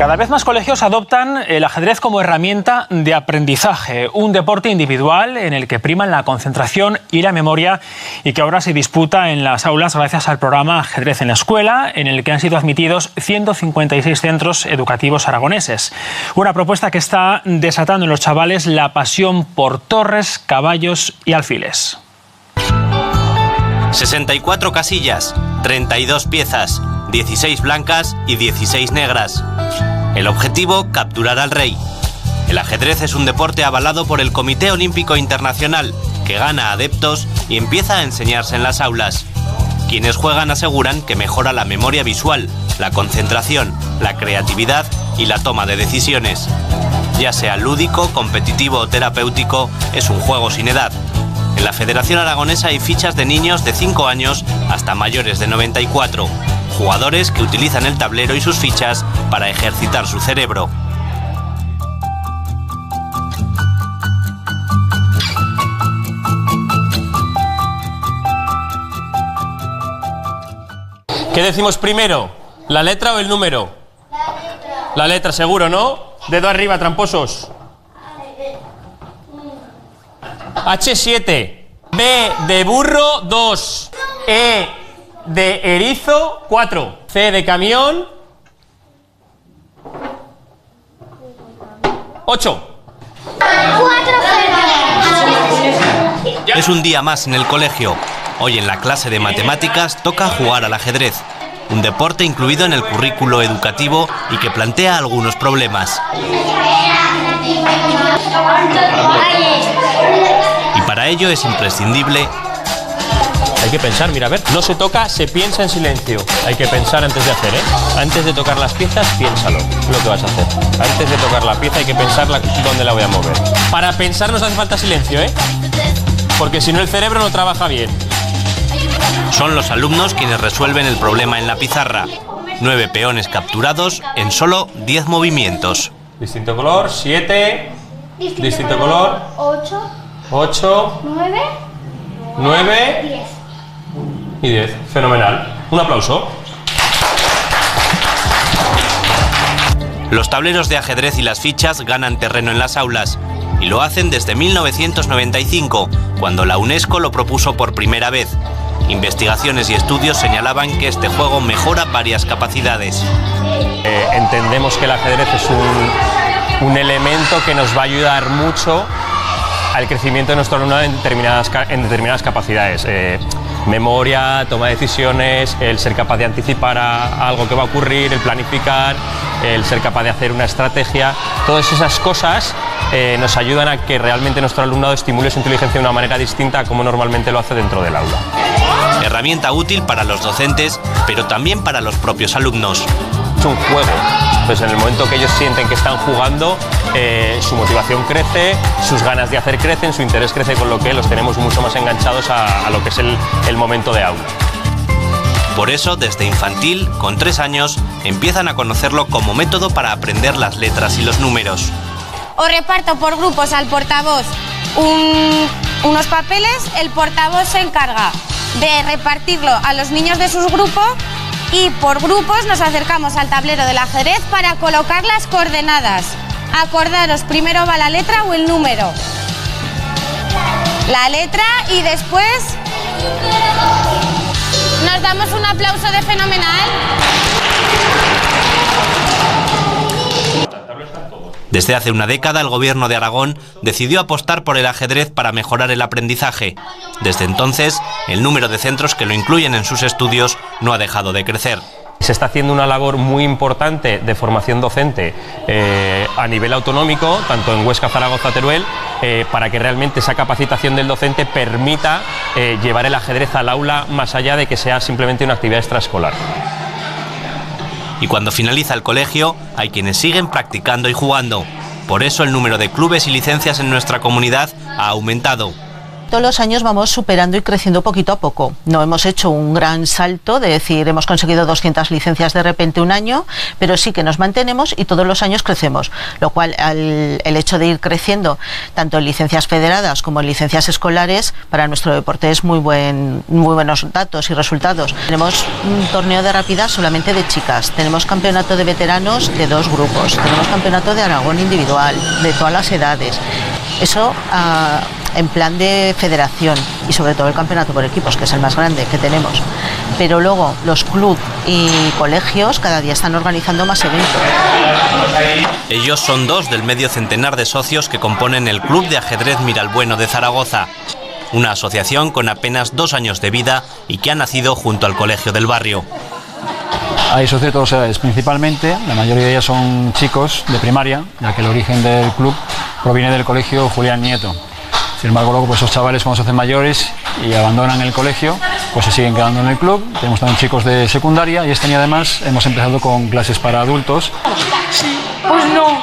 Cada vez más colegios adoptan el ajedrez como herramienta de aprendizaje, un deporte individual en el que priman la concentración y la memoria y que ahora se disputa en las aulas gracias al programa Ajedrez en la Escuela, en el que han sido admitidos 156 centros educativos aragoneses. Una propuesta que está desatando en los chavales la pasión por torres, caballos y alfiles. 64 casillas, 32 piezas, 16 blancas y 16 negras. El objetivo, capturar al rey. El ajedrez es un deporte avalado por el Comité Olímpico Internacional, que gana adeptos y empieza a enseñarse en las aulas. Quienes juegan aseguran que mejora la memoria visual, la concentración, la creatividad y la toma de decisiones. Ya sea lúdico, competitivo o terapéutico, es un juego sin edad. En la Federación Aragonesa hay fichas de niños de 5 años hasta mayores de 94. Jugadores que utilizan el tablero y sus fichas para ejercitar su cerebro. ¿Qué decimos primero? ¿La letra o el número? La letra. La letra, seguro, ¿no? Dedo arriba, tramposos. H7. B de burro, 2. E de erizo, 4. C de camión, 8. Es un día más en el colegio. Hoy en la clase de matemáticas toca jugar al ajedrez, un deporte incluido en el currículo educativo y que plantea algunos problemas. Y para ello es imprescindible. Hay que pensar, mira, a ver, no se toca, se piensa en silencio. Hay que pensar antes de hacer, ¿eh? Antes de tocar las piezas, piénsalo, lo que vas a hacer. Antes de tocar la pieza hay que pensar dónde la voy a mover. Para pensar nos hace falta silencio, ¿eh? Porque si no el cerebro no trabaja bien. Son los alumnos quienes resuelven el problema en la pizarra. 9 peones capturados en solo 10 movimientos. Distinto color, 7. Distinto color, 8. 8. 9. 9. 10. Y 10. Fenomenal. Un aplauso. Los tableros de ajedrez y las fichas ganan terreno en las aulas. Y lo hacen desde 1995, cuando la UNESCO lo propuso por primera vez. Investigaciones y estudios señalaban que este juego mejora varias capacidades. Entendemos que el ajedrez es un elemento que nos va a ayudar mucho al crecimiento de nuestro alumnado en determinadas capacidades. Memoria, toma de decisiones, el ser capaz de anticipar a algo que va a ocurrir, el planificar, el ser capaz de hacer una estrategia. Todas esas cosas nos ayudan a que realmente nuestro alumnado estimule su inteligencia de una manera distinta a como normalmente lo hace dentro del aula. Herramienta útil para los docentes, pero también para los propios alumnos. Es un juego. Entonces, en el momento que ellos sienten que están jugando, su motivación crece, sus ganas de hacer crecen, su interés crece, con lo que los tenemos mucho más enganchados a lo que es el momento de aula. Por eso, desde infantil, con 3 años, empiezan a conocerlo como método para aprender las letras y los números. Os reparto por grupos al portavoz unos papeles, el portavoz se encarga de repartirlo a los niños de sus grupos y por grupos nos acercamos al tablero del ajedrez para colocar las coordenadas. Acordaros, primero va la letra o el número. La letra y después nos damos un aplauso de fenomenal. Desde hace una década, el Gobierno de Aragón decidió apostar por el ajedrez para mejorar el aprendizaje. Desde entonces, el número de centros que lo incluyen en sus estudios no ha dejado de crecer. Se está haciendo una labor muy importante de formación docente a nivel autonómico, tanto en Huesca, Zaragoza, Teruel, para que realmente esa capacitación del docente permita llevar el ajedrez al aula más allá de que sea simplemente una actividad extraescolar. Y cuando finaliza el colegio, hay quienes siguen practicando y jugando. Por eso el número de clubes y licencias en nuestra comunidad ha aumentado. todos los años vamos superando y creciendo poquito a poco. No hemos hecho un gran salto de decir hemos conseguido 200 licencias de repente un año, pero sí que nos mantenemos y todos los años crecemos, lo cual el hecho de ir creciendo tanto en licencias federadas como en licencias escolares para nuestro deporte es muy buenos datos y resultados. Tenemos un torneo de rápida solamente de chicas, tenemos campeonato de veteranos de 2 grupos, tenemos campeonato de Aragón individual, de todas las edades. Eso en plan de federación y sobre todo el campeonato por equipos, que es el más grande que tenemos. Pero luego los clubes y colegios cada día están organizando más eventos. Ellos son 2 del medio centenar de socios que componen el Club de Ajedrez Miralbueno de Zaragoza, una asociación con apenas 2 años de vida y que ha nacido junto al colegio del barrio. Hay socios de todas edades, principalmente, la mayoría de ellas son chicos de primaria, ya que el origen del club proviene del colegio Julián Nieto. Sin embargo, luego pues esos chavales cuando se hacen mayores y abandonan el colegio, pues se siguen quedando en el club. Tenemos también chicos de secundaria y este año además hemos empezado con clases para adultos.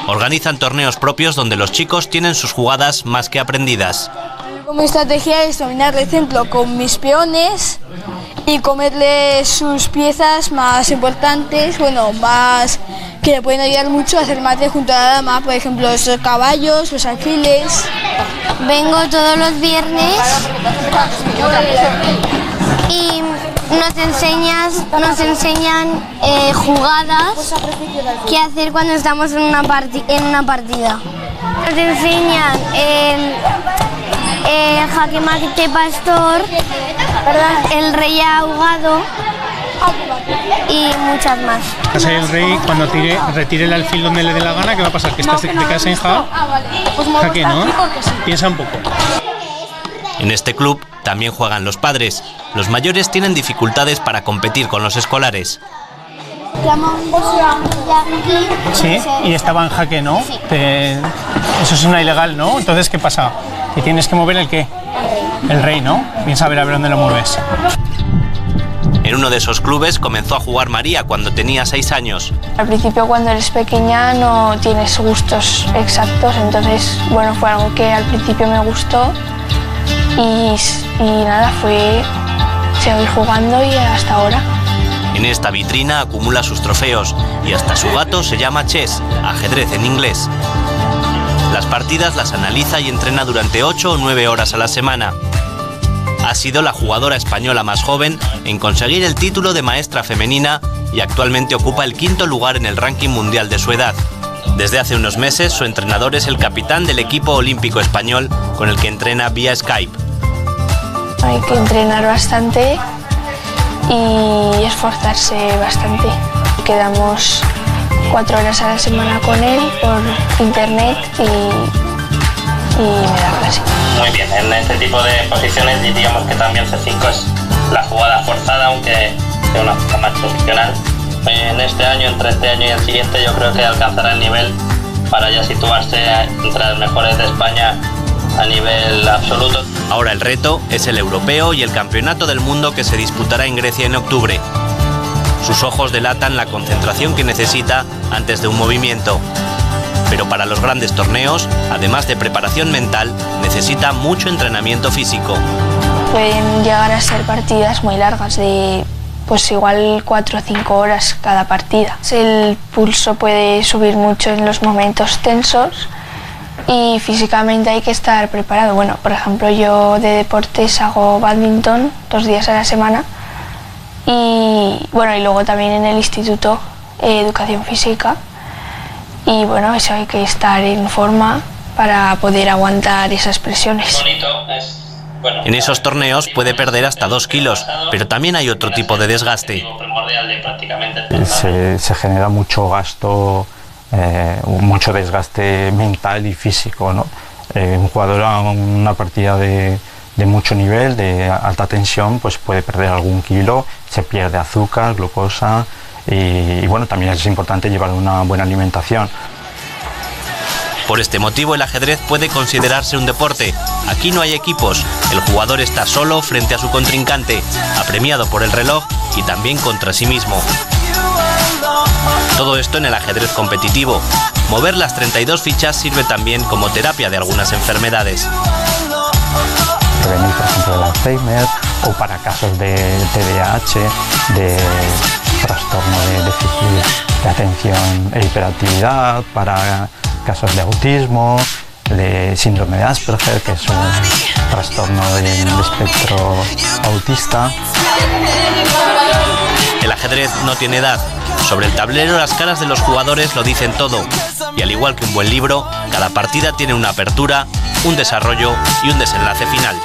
Organizan torneos propios donde los chicos tienen sus jugadas más que aprendidas. Mi estrategia es dominar el centro con mis peones y comerle sus piezas más importantes, más que le pueden ayudar mucho a hacer mate junto a la dama, por ejemplo los caballos, los alfiles. Vengo todos los viernes y nos enseñan jugadas que hacer cuando estamos en una partida. Nos enseñan jaque mate pastor, el rey ahogado y muchas más. El rey, cuando retire el alfil donde le dé la gana, ¿qué va a pasar? ¿Que te quedas en jaque, no? Piensa un poco. En este club también juegan los padres. Los mayores tienen dificultades para competir con los escolares. Sí, y estaba en jaque, ¿no? Sí. Eso es una ilegal, ¿no? Entonces, ¿qué pasa? Que tienes que mover el qué? El rey, ¿no? Piensa a ver dónde lo mueves. En uno de esos clubes comenzó a jugar María cuando tenía 6 años. Al principio, cuando eres pequeña, no tienes gustos exactos, entonces, fue algo que al principio me gustó y nada, fue seguir jugando y hasta ahora. En esta vitrina acumula sus trofeos y hasta su gato se llama chess, ajedrez en inglés. Las partidas las analiza y entrena durante 8 o 9 horas a la semana. Ha sido la jugadora española más joven en conseguir el título de maestra femenina y actualmente ocupa el 5º lugar en el ranking mundial de su edad. Desde hace unos meses, su entrenador es el capitán del equipo olímpico español con el que entrena vía Skype. Hay que entrenar bastante y esforzarse bastante. Quedamos 4 horas a la semana con él por internet y me da clase. Muy bien, en este tipo de posiciones diríamos que también C5 es la jugada forzada, aunque de una forma más profesional. En este año, entre este año y el siguiente, yo creo que alcanzará el nivel para ya situarse entre las mejores de España a nivel absoluto. Ahora el reto es el europeo y el campeonato del mundo que se disputará en Grecia en octubre. Sus ojos delatan la concentración que necesita antes de un movimiento. Pero para los grandes torneos, además de preparación mental, necesita mucho entrenamiento físico. Pueden llegar a ser partidas muy largas, de igual 4 o 5 horas cada partida. El pulso puede subir mucho en los momentos tensos y físicamente hay que estar preparado. Por ejemplo, yo de deportes hago bádminton 2 días a la semana y luego también en el instituto educación física. Y eso hay que estar en forma para poder aguantar esas presiones. En esos torneos puede perder hasta 2 kilos, pero también hay otro tipo de desgaste. Se genera mucho gasto, mucho desgaste mental y físico, ¿no? Un jugador a una partida de mucho nivel, de alta tensión, pues puede perder algún kilo, se pierde azúcar, glucosa y también es importante llevar una buena alimentación. Por este motivo el ajedrez puede considerarse un deporte. Aquí no hay equipos, el jugador está solo frente a su contrincante, apremiado por el reloj y también contra sí mismo. Todo esto en el ajedrez competitivo. Mover las 32 fichas sirve también como terapia de algunas enfermedades. prevenir, por ejemplo, el Alzheimer, o para casos de TDAH, de trastorno de déficit de atención e hiperactividad, para casos de autismo, de síndrome de Asperger, que es un trastorno del espectro autista. El ajedrez no tiene edad. Sobre el tablero las caras de los jugadores lo dicen todo. Y al igual que un buen libro, cada partida tiene una apertura, un desarrollo y un desenlace final.